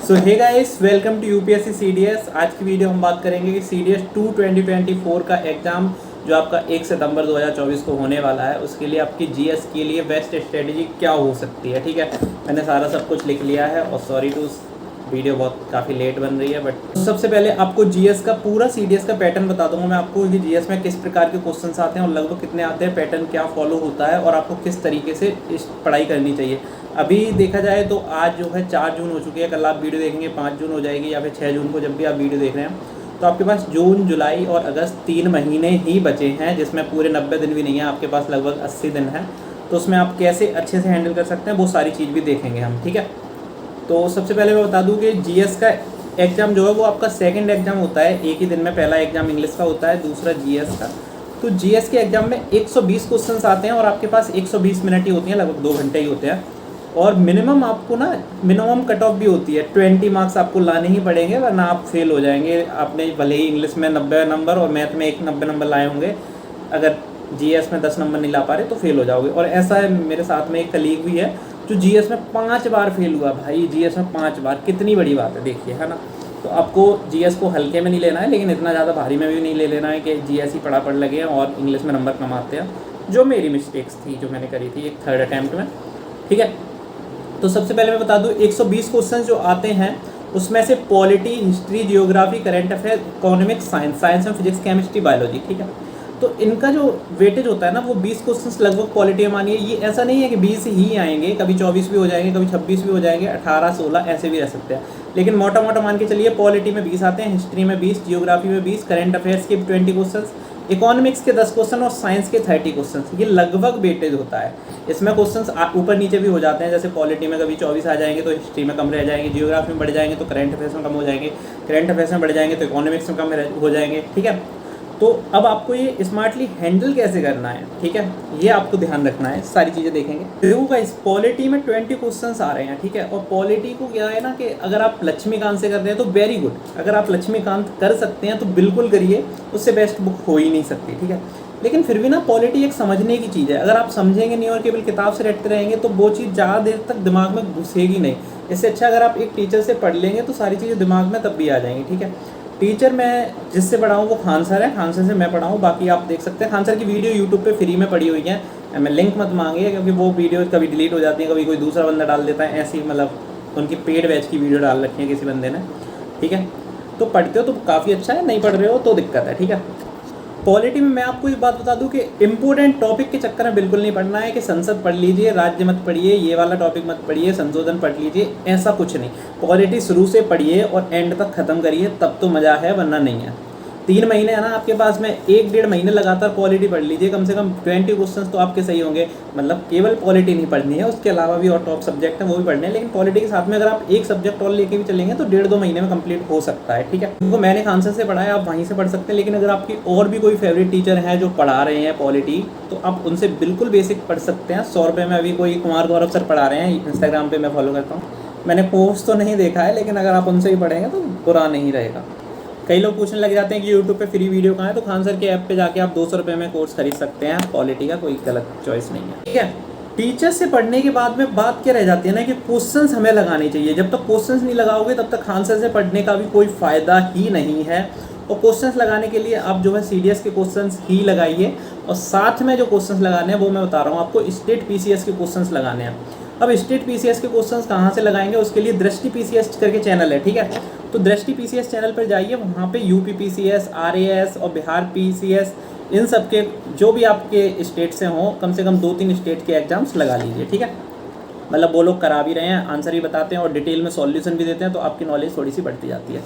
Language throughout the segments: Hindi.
So hey guys, welcome to UPSC CDS. आज की वीडियो हम बात करेंगे कि सीडीएस 2 2024 का एग्ज़ाम जो आपका 1 सितंबर 2024 को होने वाला है, उसके लिए आपकी जीएस के लिए बेस्ट स्ट्रेटजी क्या हो सकती है। ठीक है, मैंने सारा सब कुछ लिख लिया है और सॉरी टू वीडियो बहुत काफ़ी लेट बन रही है, बट सबसे पहले आपको जीएस का पूरा सीडीएस का पैटर्न बता दूंगा मैं आपको कि जीएस में किस प्रकार के क्वेश्चंस आते हैं और लगभग कितने आते हैं, पैटर्न क्या फॉलो होता है और आपको किस तरीके से इस पढ़ाई करनी चाहिए। अभी देखा जाए तो आज जो है 4 जून हो चुकी है, कल आप वीडियो देखेंगे 5 जून हो जाएगी या फिर 6 जून को, जब भी आप वीडियो देख रहे हैं तो आपके पास जून, जुलाई और अगस्त 3 महीने ही बचे हैं, जिसमें पूरे 90 दिन भी नहीं है, आपके पास लगभग 80 दिन है। तो उसमें आप कैसे अच्छे से हैंडल कर सकते हैं वो सारी चीज़ भी देखेंगे हम। ठीक है, तो सबसे पहले मैं बता दूं कि जीएस का एग्ज़ाम जो है वो आपका सेकंड एग्ज़ाम होता है, एक ही दिन में। पहला एग्ज़ाम इंग्लिश का होता है, दूसरा जीएस का। तो जीएस के एग्ज़ाम में 120 क्वेश्चंस आते हैं और आपके पास 120 मिनट ही होती हैं, लगभग 2 घंटे ही होते हैं। और मिनिमम आपको ना मिनिमम कट ऑफ भी होती है, 20 मार्क्स आपको लाने ही पड़ेंगे, वरना आप फेल हो जाएंगे। आपने भले ही इंग्लिश में 90 नंबर और मैथ में 90 नंबर लाए होंगे, अगर जीएस में 10 नंबर नहीं ला पा रहे तो फेल हो जाओगे। और ऐसा है, मेरे साथ में एक कलीग भी है जो जीएस में 5 बार फेल हुआ। भाई जीएस में 5 बार कितनी बड़ी बात है, देखिए, है ना। तो आपको जीएस को हल्के में नहीं लेना है, लेकिन इतना ज़्यादा भारी में भी नहीं ले लेना है कि जीएस ही पढ़ लगे और इंग्लिश में नंबर कम आते हैं, जो मेरी मिस्टेक्स थी जो मैंने करी थी एक थर्ड अटैम्प्ट में। ठीक है, तो सबसे पहले मैं बता दूं 120 क्वेश्चन जो आते हैं उसमें से polity, history, geography, current affair, economics, science में फिजिक्स, केमिस्ट्री, बायोलॉजी। ठीक है, तो इनका जो वेटेज होता है ना वो 20 क्वेश्चंस लगभग पॉलिटी में मानिए। ये ऐसा नहीं है कि 20 ही आएंगे, कभी 24 भी हो जाएंगे, कभी 26 भी हो जाएंगे, 18, 16 ऐसे भी रह सकते हैं। लेकिन मोटा मोटा मान के चलिए, पॉलिटी में 20 आते हैं, हिस्ट्री में 20, जियोग्राफी में 20, करंट अफेयर्स के 20 क्वेश्चन, इकोनॉमिक्स के 10 क्वेश्चन और साइंस के 30 क्वेश्चन। ये लगभग वेटेज होता है। इसमें क्वेश्चंस ऊपर नीचे भी हो जाते हैं, जैसे पॉलिटी में कभी 24 आ जाएंगे तो हिस्ट्री में कम रह जाएंगे, जियोग्राफी में बढ़ जाएंगे तो करंट अफेयर्स में कम हो जाएंगे, करंट अफेयर्स में बढ़ जाएंगे तो इकोनॉमिक्स में कम हो जाएंगे। ठीक है, तो अब आपको ये स्मार्टली हैंडल कैसे करना है, ठीक है, ये आपको ध्यान रखना है, सारी चीज़ें देखेंगे। देखो गाइस, पॉलिटी में 20 क्वेश्चंस आ रहे हैं। ठीक है, और पॉलिटी को क्या है ना कि अगर आप लक्ष्मीकांत से कर रहे हैं तो वेरी गुड, अगर आप लक्ष्मीकांत कर सकते हैं तो बिल्कुल करिए, उससे बेस्ट बुक हो ही नहीं सकती। ठीक है, लेकिन फिर भी ना पॉलिटी एक समझने की चीज़ है। अगर आप समझेंगे नहीं और केवल किताब से रटते रहेंगे तो वो चीज़ ज़्यादा देर तक दिमाग में घुसेगी नहीं। इससे अच्छा अगर आप एक टीचर से पढ़ लेंगे तो सारी चीज़ें दिमाग में तब भी आ जाएंगी। ठीक है, टीचर मैं जिससे पढ़ा हूँ वो खान सर है, खान सर से मैं पढ़ा हूँ। बाकी आप देख सकते हैं खान सर की वीडियो यूट्यूब पे फ्री में पड़ी हुई है, मैं लिंक मत मांगिए क्योंकि वो वीडियो कभी डिलीट हो जाती है, कभी कोई दूसरा बंदा डाल देता है, ऐसी मतलब उनकी पेड बैच की वीडियो डाल रखी है किसी बंदे ने। ठीक है, तो पढ़ते हो तो काफ़ी अच्छा है, नहीं पढ़ रहे हो तो दिक्कत है। ठीक है, पॉलिटी में मैं आपको एक बात बता दूं कि इंपॉर्टेंट टॉपिक के चक्कर में बिल्कुल नहीं पढ़ना है कि संसद पढ़ लीजिए, राज्य मत पढ़िए, ये वाला टॉपिक मत पढ़िए, संशोधन पढ़ लीजिए, ऐसा कुछ नहीं। पॉलिटी शुरू से पढ़िए और एंड तक खत्म करिए, तब तो मज़ा है, वरना नहीं है। 3 महीने है ना आपके पास में, 1-1.5 महीने लगातार पॉलिटी पढ़ लीजिए, कम से कम 20 क्वेश्चंस तो आपके सही होंगे। मतलब केवल पॉलिटी नहीं पढ़नी है, उसके अलावा भी और टॉप सब्जेक्ट हैं वो भी पढ़ने हैं, लेकिन पॉलिटी के साथ में अगर आप एक सब्जेक्ट और लेके भी चलेंगे तो 1.5-2 महीने में कंप्लीट हो सकता है। ठीक है, तो मैंने खान सर से पढ़ा है, आप वहीं से पढ़ सकते हैं। लेकिन अगर आपकी और भी कोई फेवरेट टीचर हैं जो पढ़ा रहे हैं पॉलिटी, तो आप उनसे बिल्कुल बेसिक पढ़ सकते हैं। 100 रुपये में अभी कोई कुमार गौरव सर पढ़ा रहे हैं, इंस्टाग्राम पर मैं फॉलो करता हूँ, मैंने कोर्स तो नहीं देखा है, लेकिन अगर आप उनसे ही पढ़ेंगे तो बुरा नहीं रहेगा। कई लोग पूछने लग जाते हैं कि यूट्यूब पे फ्री वीडियो कहाँ है, तो खान सर के ऐप पे जाके आप 200 रुपये में कोर्स खरीद सकते हैं पॉलिटी का, कोई गलत चॉइस नहीं है। ठीक है, टीचर से पढ़ने के बाद में बात क्या रह जाती है ना कि क्वेश्चंस हमें लगाने चाहिए। जब तक क्वेश्चंस नहीं लगाओगे तब तक खान सर से पढ़ने का भी कोई फ़ायदा ही नहीं है। और क्वेश्चंस लगाने के लिए आप जो है सीडीएस के क्वेश्चंस ही लगाइए, और साथ में जो क्वेश्चंस लगाने हैं वो मैं बता रहा हूँ आपको, स्टेट पीसीएस के क्वेश्चंस लगाने हैं। अब स्टेट पीसीएस के क्वेश्चंस कहाँ से लगाएंगे, उसके लिए दृष्टि पीसीएस करके चैनल है। ठीक है, तो दृष्टि पीसीएस चैनल पर जाइए, वहाँ पे यूपी पीसीएस, आरएएस और बिहार पीसीएस, इन सब के जो भी आपके स्टेट से हों, कम से कम 2-3 स्टेट के एग्जाम्स लगा लीजिए। ठीक है, मतलब वो लोग करा भी रहे हैं, आंसर भी बताते हैं और डिटेल में सॉल्यूशन भी देते हैं, तो आपकी नॉलेज थोड़ी सी बढ़ती जाती है।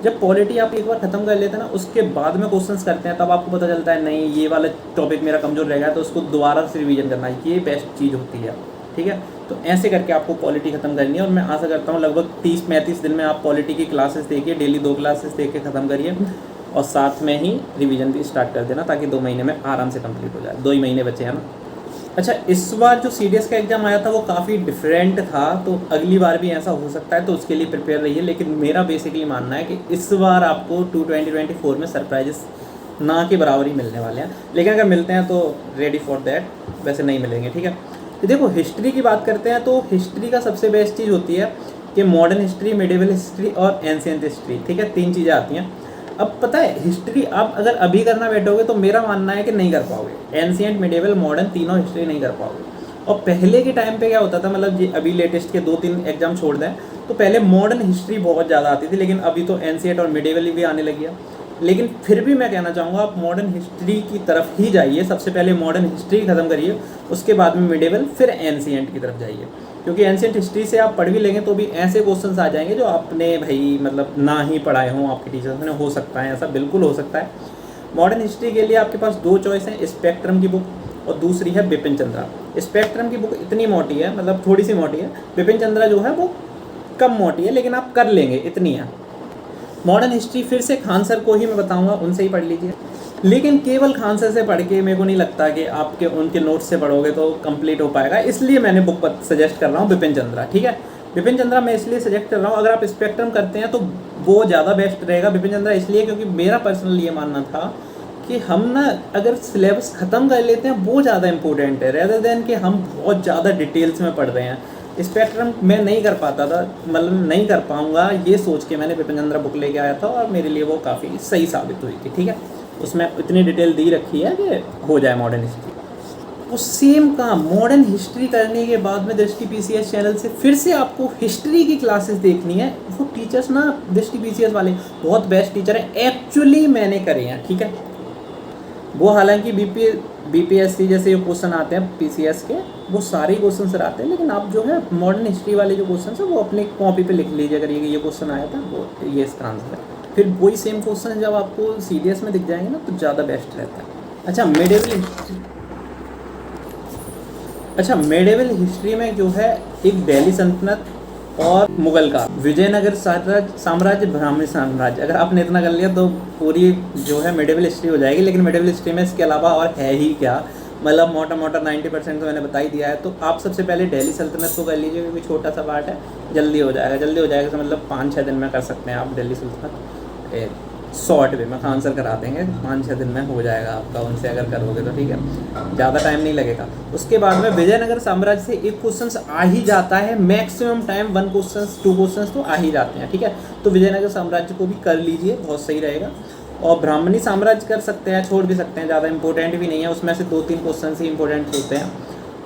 जब पॉलिटी आप एक बार खत्म कर लेते हैं ना, उसके बाद में क्वेश्चंस करते हैं, तब आपको पता चलता है नहीं ये वाला टॉपिक मेरा कमजोर रह गया, तो उसको दोबारा से रिवीजन करना है, ये बेस्ट चीज़ होती है। ठीक है, तो ऐसे करके आपको पॉलिटी खत्म करनी है, और मैं आशा करता हूँ लगभग 30-35 दिन में आप पॉलिटी की क्लासेस देखिए, डेली 2 क्लासेस देख के ख़त्म करिए, और साथ में ही रिवीजन भी स्टार्ट कर देना, ताकि 2 महीने में आराम से कंप्लीट हो जाए। 2 ही महीने बचे हैं ना। अच्छा, इस बार जो सीडीएस का एग्ज़ाम आया था वो काफ़ी डिफरेंट था, तो अगली बार भी ऐसा हो सकता है, तो उसके लिए प्रिपेयर रहिए। लेकिन मेरा बेसिकली मानना है कि इस बार आपको 2024 में सरप्राइजेस ना के बराबर ही मिलने वाले हैं, लेकिन अगर मिलते हैं तो रेडी फॉर दैट, वैसे नहीं मिलेंगे। ठीक है, तो देखो हिस्ट्री की बात करते हैं, तो हिस्ट्री का सबसे बेस्ट चीज़ होती है कि मॉडर्न हिस्ट्री, मिडिवल हिस्ट्री और एंशिएंट हिस्ट्री, ठीक है, 3 चीज़ें आती हैं। अब पता है हिस्ट्री आप अगर अभी करना बैठोगे तो मेरा मानना है कि नहीं कर पाओगे, एंशिएंट, मिडिवल, मॉडर्न तीनों हिस्ट्री नहीं कर पाओगे। और पहले के टाइम पे क्या होता था, मतलब अभी लेटेस्ट के 2-3 एग्जाम छोड़ दें तो पहले मॉडर्न हिस्ट्री बहुत ज़्यादा आती थी, लेकिन अभी तो एंशिएंट और मिडिवल भी आने लगी है। लेकिन फिर भी मैं कहना चाहूँगा आप मॉडर्न हिस्ट्री की तरफ ही जाइए, सबसे पहले मॉडर्न हिस्ट्री ख़त्म करिए, उसके बाद में मिडिवल, फिर एंशिएंट की तरफ जाइए। क्योंकि एंशिएंट हिस्ट्री से आप पढ़ भी लेंगे तो भी ऐसे क्वेश्चंस आ जाएंगे जो आपने भाई मतलब ना ही पढ़ाए हों, आपके टीचर्स ने, हो सकता है ऐसा, बिल्कुल हो सकता है। मॉडर्न हिस्ट्री के लिए आपके पास 2 चॉइस हैं, स्पेक्ट्रम की बुक और दूसरी है बिपिन चंद्रा। स्पेक्ट्रम की बुक इतनी मोटी है, मतलब थोड़ी सी मोटी है, बिपिन चंद्रा जो है वो कम मोटी है, लेकिन आप कर लेंगे, इतनी है। मॉडर्न हिस्ट्री फिर से खान सर को ही मैं बताऊंगा, उनसे ही पढ़ लीजिए। लेकिन केवल खान सर से पढ़ के मेरे को नहीं लगता कि आपके उनके नोट्स से पढ़ोगे तो कंप्लीट हो पाएगा, इसलिए मैंने बुक सजेस्ट कर रहा हूँ बिपिन चंद्रा, ठीक है। बिपिन चंद्रा मैं इसलिए सजेस्ट कर रहा हूँ, अगर आप स्पेक्ट्रम करते हैं तो वो ज़्यादा बेस्ट रहेगा बिपिन चंद्रा, इसलिए क्योंकि मेरा पर्सनल ये मानना था कि हम ना अगर सिलेबस ख़त्म कर लेते हैं वो ज़्यादा इंपॉर्टेंट है, रेदर देन कि हम बहुत ज़्यादा डिटेल्स में पढ़ रहे हैं। स्पेक्ट्रम मैं नहीं कर पाता था, मतलब नहीं कर पाऊँगा ये सोच के मैंने बिपिन चंद्रा बुक लेके आया था और मेरे लिए वो काफ़ी सही साबित हुई थी, ठीक है। उसमें इतनी डिटेल दी रखी है कि हो जाए मॉडर्न हिस्ट्री। वो सेम काम मॉडर्न हिस्ट्री करने के बाद में दृष्टि पीसीएस चैनल से फिर से आपको हिस्ट्री की क्लासेस देखनी है। वो टीचर्स ना दृष्टि पीसीएस वाले बहुत बेस्ट टीचर हैं, एक्चुअली मैंने करे हैं, ठीक है। वो हालांकि बीपीएससी जैसे जो क्वेश्चन आते हैं पीसीएस के, वो सारे क्वेश्चन सर आते हैं, लेकिन आप जो है मॉडर्न हिस्ट्री वाले जो क्वेश्चन है वो अपने कॉपी पे लिख लीजिए, अगर ये क्वेश्चन आया था वो ये इसका आंसर है। फिर वही सेम क्वेश्चन जब आपको सीडीएस में दिख जाएंगे ना तो ज़्यादा बेस्ट रहता है। अच्छा मेडिवल हिस्ट्री में जो है एक दिल्ली सल्तनत और मुगल का, विजयनगर साम्राज्य, ब्राह्मणी साम्राज्य, अगर आपने इतना कर लिया तो पूरी जो है मेडिवल हिस्ट्री हो जाएगी। लेकिन मेडिवल हिस्ट्री में इसके अलावा और है ही क्या, मतलब मोटा मोटा 90% तो मैंने बता ही दिया है। तो आप सबसे पहले दिल्ली सल्तनत को कर लीजिए, क्योंकि छोटा सा पार्ट है, जल्दी हो जाएगा तो मतलब 5-6 दिन में कर सकते हैं आप दिल्ली सल्तनत, शॉर्ट वे में खान सर करा देंगे, 5-6 दिन में हो जाएगा आपका, उनसे अगर करोगे तो, ठीक है, ज़्यादा टाइम नहीं लगेगा। उसके बाद में विजयनगर साम्राज्य से एक क्वेश्चन आ ही जाता है, मैक्सिमम टाइम 1 क्वेश्चन 2 क्वेश्चन तो आ ही जाते हैं, ठीक है। तो विजयनगर साम्राज्य को भी कर लीजिए, बहुत सही रहेगा। और ब्राह्मणी साम्राज्य कर सकते हैं, छोड़ भी सकते हैं, ज़्यादा इंपॉर्टेंट भी नहीं है, उसमें से 2-3 क्वेश्चन ही इंपॉर्टेंट होते हैं।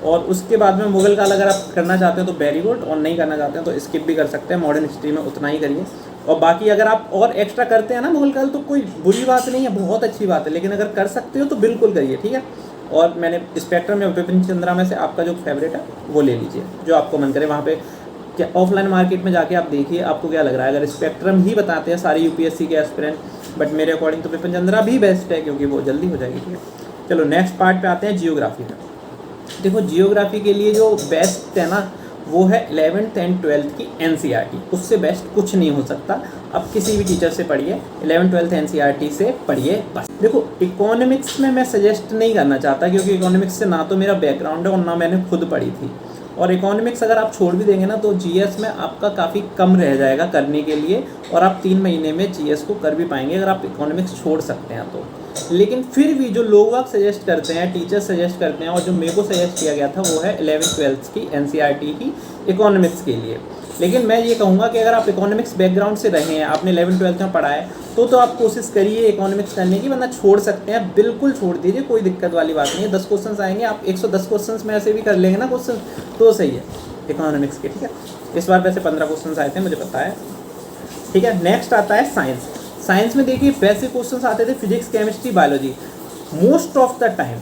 और उसके बाद में मुगल काल अगर आप करना चाहते हो तो वेरी गुड, और नहीं करना चाहते हैं तो स्किप भी कर सकते हैं, मॉडर्न हिस्ट्री में उतना ही करिए। और बाकी अगर आप और एक्स्ट्रा करते हैं ना मुगल काल तो कोई बुरी बात नहीं है, बहुत अच्छी बात है, लेकिन अगर कर सकते हो तो बिल्कुल करिए, ठीक है। और मैंने स्पेक्ट्रम में बिपिन चंद्रा में से आपका जो फेवरेट है वो ले लीजिए, जो आपको मन करे। वहाँ पे क्या ऑफलाइन मार्केट में जाके आप देखिए आपको क्या लग रहा है। अगर स्पेक्ट्रम ही बताते हैं सारे यूपीएससी के एस्पिरेंट, बट मेरे अकॉर्डिंग तो बिपिन चंद्रा भी बेस्ट है, क्योंकि वो जल्दी हो जाएगी, ठीक है। चलो नेक्स्ट पार्ट पे आते हैं, जियोग्राफी का। देखो जियोग्राफी के लिए जो बेस्ट है ना वो है 11th एंड 12th की एनसीईआरटी, उससे बेस्ट कुछ नहीं हो सकता। आप किसी भी टीचर से पढ़िए, 11th 12th एनसीईआरटी से पढ़िए बस। देखो इकोनॉमिक्स में मैं सजेस्ट नहीं करना चाहता, क्योंकि इकोनॉमिक्स से ना तो मेरा बैकग्राउंड है और ना मैंने खुद पढ़ी थी। और इकोनॉमिक्स अगर आप छोड़ भी देंगे ना तो जीएस में आपका काफ़ी कम रह जाएगा करने के लिए, और आप 3 महीने में जीएस को कर भी पाएंगे अगर आप इकोनॉमिक्स छोड़ सकते हैं तो। लेकिन फिर भी जो लोग आप सजेस्ट करते हैं, टीचर्स सजेस्ट करते हैं, और जो मेरे को सजेस्ट किया गया था वो है 11th 12th की एनसीईआरटी की इकोनॉमिक्स के लिए। लेकिन मैं ये कहूँगा कि अगर आप इकोनॉमिक्स बैकग्राउंड से रहे हैं, आपने 11th 12th में पढ़ा है, तो आप कोशिश करिए इकोनॉमिक्स करने की, वरना छोड़ सकते हैं, बिल्कुल छोड़ दीजिए, कोई दिक्कत वाली बात नहीं है। 10 क्वेश्चन आएंगे, आप 110 क्वेश्चन में ऐसे भी कर लेंगे ना क्वेश्चन तो सही है इकोनॉमिक्स के, ठीक है। इस बार वैसे 15 क्वेश्चन आए थे, मुझे पता है, ठीक है। नेक्स्ट आता है साइंस। साइंस में देखिए वैसे क्वेश्चन आते थे physics, chemistry, biology, most of the time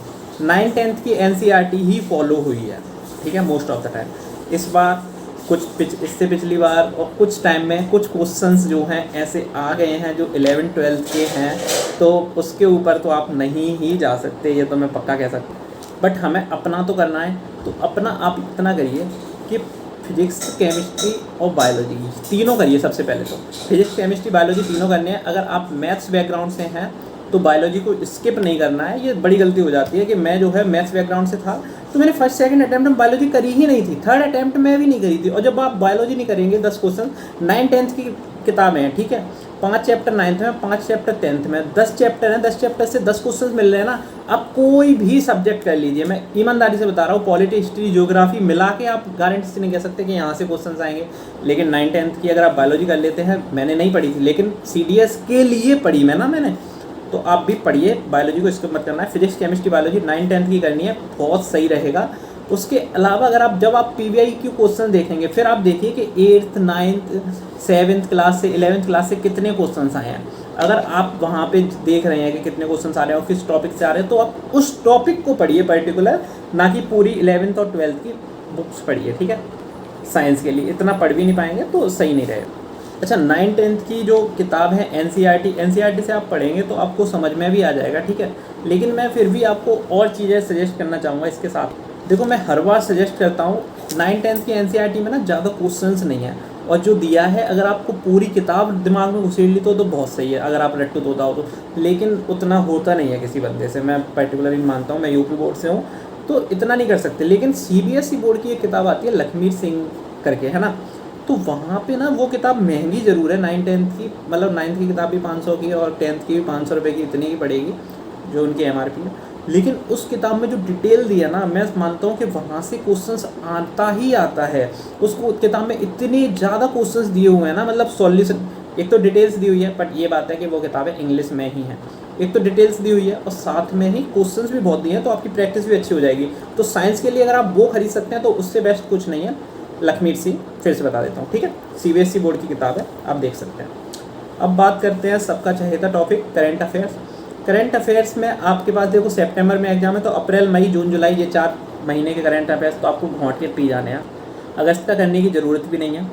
9th 10th की एनसीईआरटी ही फॉलो हुई है, ठीक है, मोस्ट ऑफ द टाइम। इस बार इससे पिछली बार और कुछ टाइम में कुछ क्वेश्चंस जो हैं ऐसे आ गए हैं जो 11th 12th के हैं, तो उसके ऊपर तो आप नहीं ही जा सकते, ये तो मैं पक्का कह सकता हूँ। बट हमें अपना तो करना है, तो अपना आप इतना करिए कि फिजिक्स, केमिस्ट्री और बायोलॉजी तीनों करिए। सबसे पहले तो फिजिक्स, केमिस्ट्री, बायोलॉजी तीनों करने हैं। अगर आप मैथ्स बैकग्राउंड से हैं तो बायोलॉजी को स्किप नहीं करना है। ये बड़ी गलती हो जाती है कि मैं जो है मैथ्स बैकग्राउंड से था, तो मैंने फर्स्ट सेकंड अटैम्प्ट में बायोलॉजी करी ही नहीं थी, थर्ड अटैम्प्ट में भी नहीं करी थी। और जब आप बायोलॉजी नहीं करेंगे, 10 क्वेश्चन 9-10 की किताबें हैं, ठीक है, 5 चैप्टर 9th में, 5 चैप्टर 10th में, 10 चैप्टर हैं, 10 चैप्टर से 10 क्वेश्चन मिल रहे हैं ना। आप कोई भी सब्जेक्ट कर लीजिए, मैं ईमानदारी से बता रहा हूँ, पॉलिटी, हिस्ट्री, ज्योग्राफी मिला के आप गारंटी से नहीं कह सकते कि यहाँ से क्वेश्चन आएंगे। लेकिन 9-10 की अगर आप बायोलॉजी कर लेते हैं, मैंने नहीं पढ़ी थी लेकिन CDS के लिए पढ़ी मैंने, तो आप भी पढ़िए बायोलॉजी को, स्किप मत करना है। फिजिक्स, केमिस्ट्री, बायोलॉजी 9-10 की करनी है, बहुत सही रहेगा। उसके अलावा अगर आप जब आप PVI के क्वेश्चन देखेंगे, फिर आप देखिए कि 8th 9th 7th क्लास से 11th क्लास से कितने क्वेश्चन आए हैं। अगर आप वहाँ पे देख रहे हैं कि कितने क्वेश्चन आ रहे हैं और किस टॉपिक से आ रहे हैं, तो आप उस टॉपिक को पढ़िए पर्टिकुलर, ना कि पूरी 11th और 12th की बुक्स पढ़िए, ठीक है। साइंस के लिए इतना पढ़ भी नहीं पाएंगे तो सही नहीं रहेगा। अच्छा, 9-10 की जो किताब है NCERT से आप पढ़ेंगे तो आपको समझ में भी आ जाएगा, ठीक है। लेकिन मैं फिर भी आपको और चीज़ें सजेस्ट करना चाहूँगा इसके साथ। देखो, मैं हर बार सजेस्ट करता हूँ, 9-10 की NCERT में ना ज़्यादा क्वेश्चंस नहीं है, और जो दिया है अगर आपको पूरी किताब दिमाग में घुसेड़ ली तो बहुत सही है, अगर आप रट्टू तोता हो तो। लेकिन उतना होता नहीं है किसी बंदे से, मैं पर्टिकुलरली मानता हूँ, मैं यूपी बोर्ड से हूँ तो इतना नहीं कर सकते। लेकिन CBSE बोर्ड की एक किताब आती है लखमीर सिंह करके, है ना, तो वहाँ पे ना वो किताब महंगी ज़रूर है 9-10 की, मतलब 9th की किताब भी 500 की और 10th की भी 500 रुपये की, इतनी ही पड़ेगी जो उनकी MRP है। लेकिन उस किताब में जो डिटेल दिया ना, मैं मानता हूँ कि वहाँ से क्वेश्चंस आता ही आता है। उसको किताब में इतने ज़्यादा क्वेश्चंस दिए हुए हैं ना, मतलब सॉल्यूशन, एक तो डिटेल्स दी हुई है, बट ये बात है कि वो किताबें इंग्लिश में ही हैं। एक तो डिटेल्स दी हुई है और साथ में ही क्वेश्चंस भी बहुत दिए हैं, तो आपकी प्रैक्टिस भी अच्छी हो जाएगी। तो साइंस के लिए अगर आप वो खरीद सकते हैं तो उससे बेस्ट कुछ नहीं है। लखमीर सिंह फिर से बता देता हूँ, ठीक है, CBSE बोर्ड की किताब है, आप देख सकते हैं। अब बात करते हैं सबका चहेता topic current affairs. Current affairs में आपके पास देखो सितंबर में एग्जाम है, तो अप्रैल, मई, जून, जुलाई, ये 4 महीने के करंट अफेयर्स तो आपको घोंट के पी जाने हैं। अगस्त का करने की ज़रूरत भी नहीं है,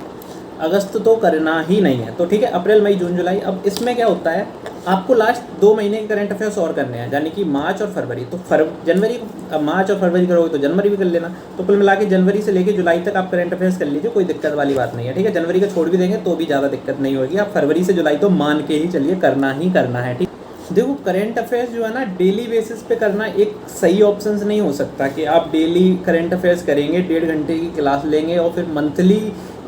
अगस्त तो करना ही नहीं है, तो ठीक है, अप्रैल, मई, जून, जुलाई। अब इसमें क्या होता है, आपको लास्ट 2 महीने के करंट अफेयर्स और करने हैं, यानी कि मार्च और फरवरी। तो जनवरी, अब मार्च और फरवरी करोगे तो जनवरी भी कर लेना। तो कुल मिला के जनवरी से लेकर जुलाई तक आप करंट अफेयर्स कर लीजिए, कोई दिक्कत वाली बात नहीं है, ठीक है। जनवरी का छोड़ भी देंगे तो भी ज़्यादा दिक्कत नहीं होगी, आप फरवरी से जुलाई तो मान के ही चलिए, करना ही करना है, ठीक। देखो, करंट अफेयर्स जो है ना, डेली बेसिस पे करना एक सही ऑप्शन नहीं हो सकता कि आप डेली करंट अफेयर्स करेंगे, 1.5 घंटे की क्लास लेंगे और फिर मंथली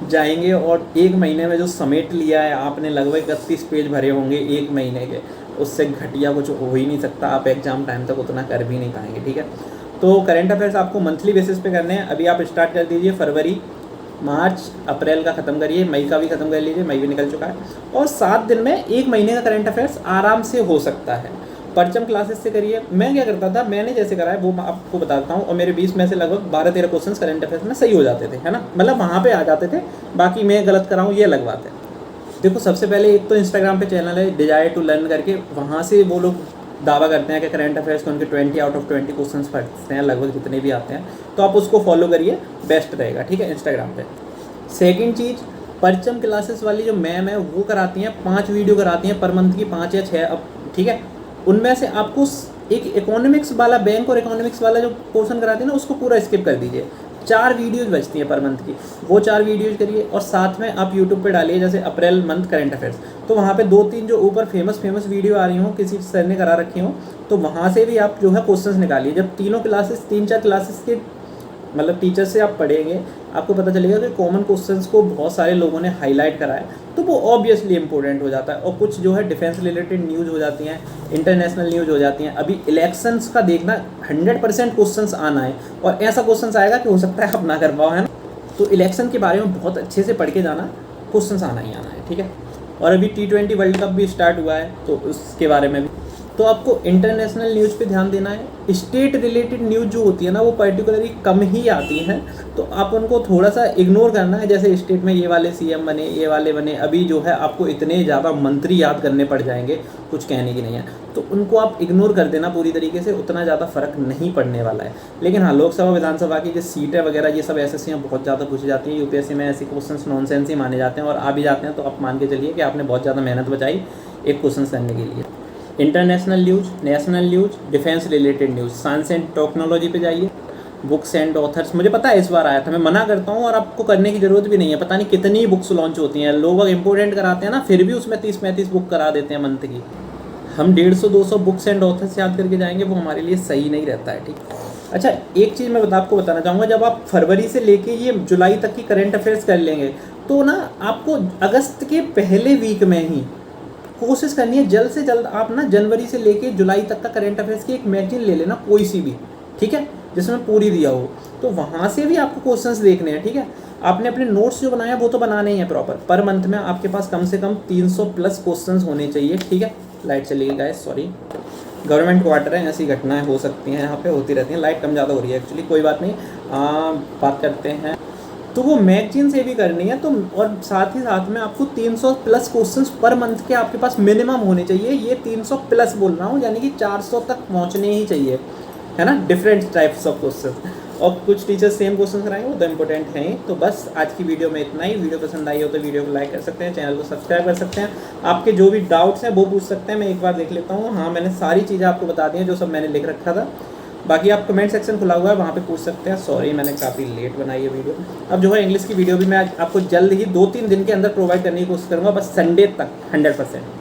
जाएंगे और 1 महीने में जो समेट लिया है आपने, लगभग 31 पेज भरे होंगे 1 महीने के, उससे घटिया कुछ हो ही नहीं सकता। आप एग्जाम टाइम तक उतना कर भी नहीं पाएंगे, ठीक है। तो करंट अफेयर्स आपको मंथली बेसिस पे करने हैं। अभी आप स्टार्ट कर दीजिए, फरवरी, मार्च, अप्रैल का ख़त्म करिए, मई का भी ख़त्म कर लीजिए, मई भी निकल चुका है, और 7 दिन में 1 महीने का करंट अफेयर्स आराम से हो सकता है। परचम क्लासेस से करिए। मैं क्या करता था, मैंने जैसे करा है वो आपको बताता हूँ, और मेरे 20 में से लगभग 12-13 क्वेश्चन करंट अफेयर्स में सही हो जाते थे, है ना, मतलब वहाँ पे आ जाते थे। बाकी मैं गलत कराऊँ ये अलग बात है। देखो, सबसे पहले एक तो इंस्टाग्राम पे चैनल है डिजायर टू लर्न करके, वहाँ से वो लोग दावा करते हैं कि करंट अफेयर्स के उनके 20 आउट ऑफ 20 क्वेश्चन पढ़ते हैं, लगभग जितने भी आते हैं, तो आप उसको फॉलो करिए, बेस्ट रहेगा, ठीक है, इंस्टाग्राम पे। सेकंड चीज़, परचम क्लासेस वाली जो मैम है वो कराती हैं, 5 वीडियो कराती हैं पर मंथ की, 5 या 6, अब ठीक है। उनमें से आपको एक इकोनॉमिक्स वाला, बैंक और इकोनॉमिक्स वाला जो पोर्शन कराती है ना, उसको पूरा स्किप कर दीजिए। 4 वीडियोज़ बचती हैं पर मंथ की, वो 4 वीडियोज़ करिए, और साथ में आप यूट्यूब पे डालिए, जैसे अप्रैल मंथ करंट अफेयर्स, तो वहाँ पे 2-3 जो ऊपर फेमस वीडियो आ रही हों, किसी सर ने करा रखी हों, तो वहाँ से भी आप जो है क्वेश्चंस निकालिए। जब तीनों क्लासेस, 3-4 क्लासेस के मतलब टीचर से आप पढ़ेंगे, आपको पता चलेगा कि कॉमन क्वेश्चंस को बहुत सारे लोगों ने हाईलाइट करा है, तो वो ऑब्वियसली इंपॉर्टेंट हो जाता है। और कुछ जो है डिफेंस रिलेटेड न्यूज़ हो जाती हैं, इंटरनेशनल न्यूज़ हो जाती हैं। अभी इलेक्शंस का देखना, 100% क्वेश्चंस आना है, और ऐसा क्वेश्चंस आएगा कि हो सकता है आप ना कर पाओ, है ना। तो इलेक्शन के बारे में बहुत अच्छे से पढ़ के जाना, क्वेश्चंस आना ही आना है, ठीक है। और अभी T20 वर्ल्ड कप भी स्टार्ट हुआ है, तो उसके बारे में भी तो आपको इंटरनेशनल न्यूज़ पे ध्यान देना है। स्टेट रिलेटेड न्यूज़ जो होती है ना, वो पर्टिकुलरली कम ही आती हैं, तो आप उनको थोड़ा सा इग्नोर करना है। जैसे स्टेट में ये वाले CM बने, ये वाले बने, अभी जो है आपको इतने ज़्यादा मंत्री याद करने पड़ जाएंगे, कुछ कहने की नहीं है, तो उनको आप इग्नोर कर देना पूरी तरीके से, उतना ज़्यादा फ़र्क नहीं पड़ने वाला है। लेकिन हाँ, लोकसभा विधानसभा की जो सीटें वगैरह ये सब SSC बहुत ज़्यादा पूछी जाती हैं, UPSC में ऐसे क्वेश्चन नॉनसेंस ही माने जाते हैं, और आ भी जाते हैं, तो आप मान के चलिए कि आपने बहुत ज़्यादा मेहनत बचाई एक क्वेश्चन करने के लिए। International news, national news, defence related news, science and technology पे जाइए। बुक्स एंड ऑथर्स, मुझे पता है इस बार आया था, मैं मना करता हूँ, और आपको करने की ज़रूरत भी नहीं है। पता नहीं कितनी बुक्स लॉन्च होती हैं, लोग इंपोर्टेंट कराते हैं ना, फिर भी उसमें 30-35 बुक करा देते हैं मंथ की। हम 150-200 बुक्स एंड ऑथर्स याद करके जाएंगे, वो हमारे लिए सही नहीं रहता है, ठीक। अच्छा, एक चीज़ मैं आपको बताना चाहूँगा, जब आप फरवरी से लेके ये जुलाई तक की करंट अफेयर्स कर लेंगे तो ना आपको अगस्त के पहले वीक में ही कोशिश करनी है जल्द से जल्द आप ना जनवरी से लेके जुलाई तक का करंट अफेयर्स की एक मैगजीन ले लेना, कोई सी भी, ठीक है, जिसमें पूरी दिया हो, तो वहाँ से भी आपको क्वेश्चंस देखने हैं, ठीक है। आपने अपने नोट्स जो बनाया वो तो बनाने ही है प्रॉपर, पर मंथ में आपके पास कम से कम 300 प्लस क्वेश्चंस होने चाहिए, ठीक है। लाइट चली गई गाइस, सॉरी, गवर्नमेंट क्वार्टर है, ऐसी घटनाएं हो सकती हैं यहाँ पे, होती रहती हैं, लाइट कम ज़्यादा हो रही है एक्चुअली, कोई बात नहीं। बात करते हैं, तो वो मैगजीन से भी करनी है, तो और साथ ही साथ में आपको 300 प्लस क्वेश्चंस पर मंथ के आपके पास मिनिमम होने चाहिए। ये 300 प्लस बोल रहा हूँ, यानी कि 400 तक पहुँचने ही चाहिए, है ना, डिफरेंट टाइप्स ऑफ क्वेश्चन। और कुछ टीचर्स सेम क्वेश्चन कराएंगे, वो तो इंपॉर्टेंट हैं ही। तो बस आज की वीडियो में इतना ही। वीडियो पसंद आई हो तो वीडियो को लाइक कर सकते हैं, चैनल को सब्सक्राइब कर सकते हैं, आपके जो भी डाउट्स हैं वो पूछ सकते हैं। मैं एक बार देख लेता हूँ, हाँ मैंने सारी चीज़ें आपको बता दी हैं जो सब मैंने लिख रखा था। बाकी आप कमेंट सेक्शन खुला हुआ है, वहाँ पे पूछ सकते हैं। सॉरी मैंने काफ़ी लेट बनाई है वीडियो। अब जो है इंग्लिश की वीडियो भी मैं आपको जल्द ही 2-3 दिन के अंदर प्रोवाइड करने की कोशिश करूँगा, बस संडे तक 100%।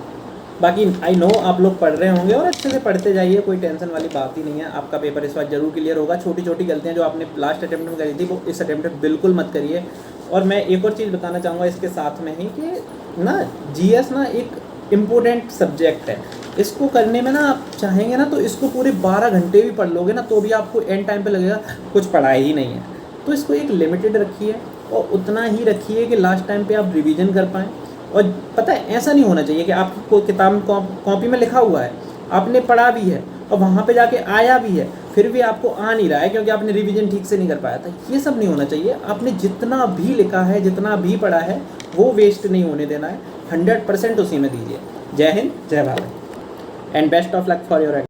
बाकी आई नो आप लोग पढ़ रहे होंगे और अच्छे से पढ़ते जाइए, कोई टेंशन वाली बात ही नहीं है। आपका पेपर इस बार जरूर क्लियर होगा। छोटी छोटी गलतियाँ जो आपने लास्ट अटेम्प्ट में करी थी वो इस अटेम्प्ट में बिल्कुल मत करिए। और मैं एक और चीज़ बताना चाहूँगा इसके साथ में ही कि ना जीएस ना एक इम्पोर्टेंट सब्जेक्ट है। इसको करने में ना आप चाहेंगे ना तो इसको पूरे 12 घंटे भी पढ़ लोगे ना तो भी आपको एंड टाइम पे लगेगा कुछ पढ़ा ही नहीं है। तो इसको एक लिमिटेड रखिए और उतना ही रखिए कि लास्ट टाइम पे आप रिवीजन कर पाएँ। और पता है ऐसा नहीं होना चाहिए कि आपकी कोई किताब कॉपी में लिखा हुआ है, आपने पढ़ा भी है और वहाँ पे जाके आया भी है, फिर भी आपको आ नहीं रहा है क्योंकि आपने रिवीजन ठीक से नहीं कर पाया था। ये सब नहीं होना चाहिए। आपने जितना भी लिखा है, जितना भी पढ़ा है, वो वेस्ट नहीं होने देना है। 100% उसी में दीजिए। जय हिंद, जय Bharat and best of luck for your